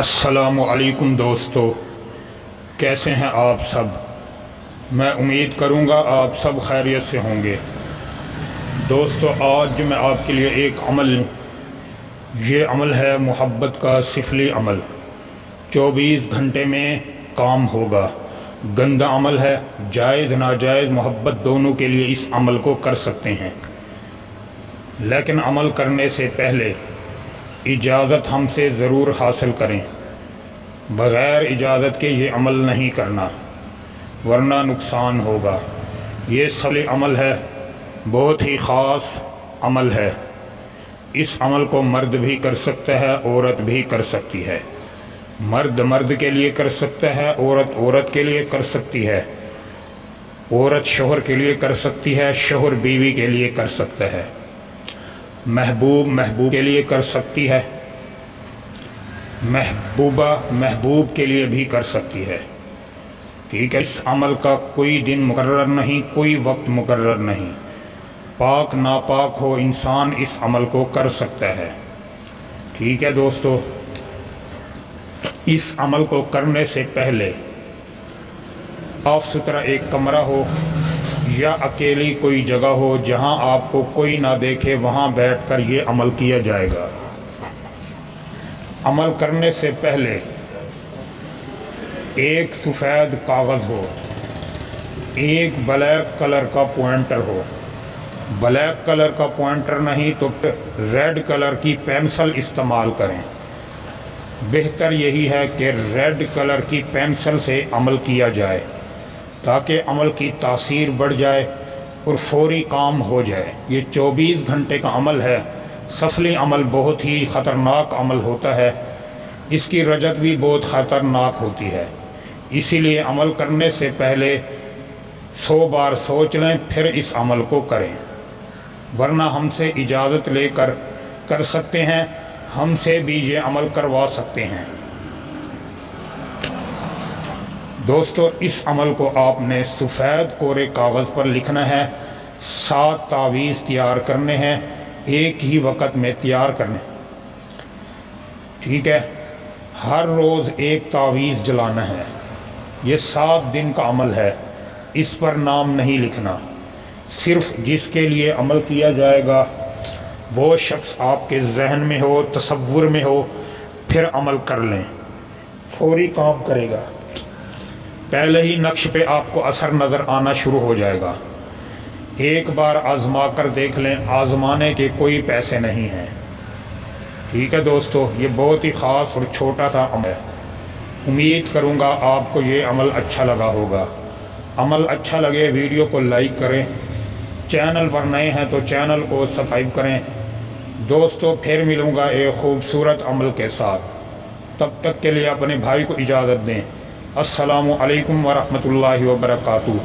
السلام علیکم دوستو، کیسے ہیں آپ سب؟ میں امید کروں گا آپ سب خیریت سے ہوں گے۔ دوستو، آج میں آپ کے لیے ایک عمل، یہ عمل ہے محبت کا سفلی عمل۔ 24 گھنٹے میں کام ہوگا۔ گندا عمل ہے، جائز ناجائز محبت دونوں کے لیے اس عمل کو کر سکتے ہیں، لیکن عمل کرنے سے پہلے اجازت ہم سے ضرور حاصل کریں۔ بغیر اجازت کے یہ عمل نہیں کرنا، ورنہ نقصان ہوگا۔ یہ سفلی عمل ہے، بہت ہی خاص عمل ہے۔ اس عمل کو مرد بھی کر سکتا ہے، عورت بھی کر سکتی ہے۔ مرد مرد کے لیے کر سکتا ہے، عورت عورت کے لیے کر سکتی ہے، عورت شوہر کے لیے کر سکتی ہے، شوہر بیوی کے لیے کر سکتا ہے، محبوب محبوب کے لیے کر سکتی ہے، محبوبہ محبوب کے لیے بھی کر سکتی ہے۔ ٹھیک ہے، اس عمل کا کوئی دن مقرر نہیں، کوئی وقت مقرر نہیں۔ پاک ناپاک ہو انسان اس عمل کو کر سکتا ہے۔ ٹھیک ہے دوستو، اس عمل کو کرنے سے پہلے صاف ستھرا ایک کمرہ ہو یا اکیلی کوئی جگہ ہو جہاں آپ کو کوئی نہ دیکھے، وہاں بیٹھ کر یہ عمل کیا جائے گا۔ عمل کرنے سے پہلے ایک سفید کاغذ ہو، ایک بلیک کلر کا پوائنٹر ہو۔ بلیک کلر کا پوائنٹر نہیں تو ریڈ کلر کی پینسل استعمال کریں۔ بہتر یہی ہے کہ ریڈ کلر کی پینسل سے عمل کیا جائے تاکہ عمل کی تاثیر بڑھ جائے اور فوری کام ہو جائے۔ یہ 24 گھنٹے کا عمل ہے۔ سفلی عمل بہت ہی خطرناک عمل ہوتا ہے، اس کی رجعت بھی بہت خطرناک ہوتی ہے۔ اسی لیے عمل کرنے سے پہلے 100 بار سوچ لیں، پھر اس عمل کو کریں، ورنہ ہم سے اجازت لے کر کر سکتے ہیں، ہم سے بھی یہ عمل کروا سکتے ہیں۔ دوستو، اس عمل کو آپ نے سفید کورے کاغذ پر لکھنا ہے۔ 7 تعویذ تیار کرنے ہیں، ایک ہی وقت میں تیار کرنے۔ ٹھیک ہے، ہر روز ایک تعویذ جلانا ہے۔ یہ 7 دن کا عمل ہے، اس پر نام نہیں لکھنا۔ صرف جس کے لیے عمل کیا جائے گا وہ شخص آپ کے ذہن میں ہو، تصور میں ہو، پھر عمل کر لیں، فوری کام کرے گا۔ پہلے ہی نقش پہ آپ کو اثر نظر آنا شروع ہو جائے گا۔ ایک بار آزما کر دیکھ لیں، آزمانے کے کوئی پیسے نہیں ہیں۔ ٹھیک ہے دوستو، یہ بہت ہی خاص اور چھوٹا سا عمل ہے۔ امید کروں گا آپ کو یہ عمل اچھا لگا ہوگا۔ عمل اچھا لگے ویڈیو کو لائک کریں، چینل پر نئے ہیں تو چینل کو سبسکرائب کریں۔ دوستو، پھر ملوں گا ایک خوبصورت عمل کے ساتھ، تب تک کے لیے اپنے بھائی کو اجازت دیں۔ السلام علیکم ورحمۃ اللہ وبرکاتہ۔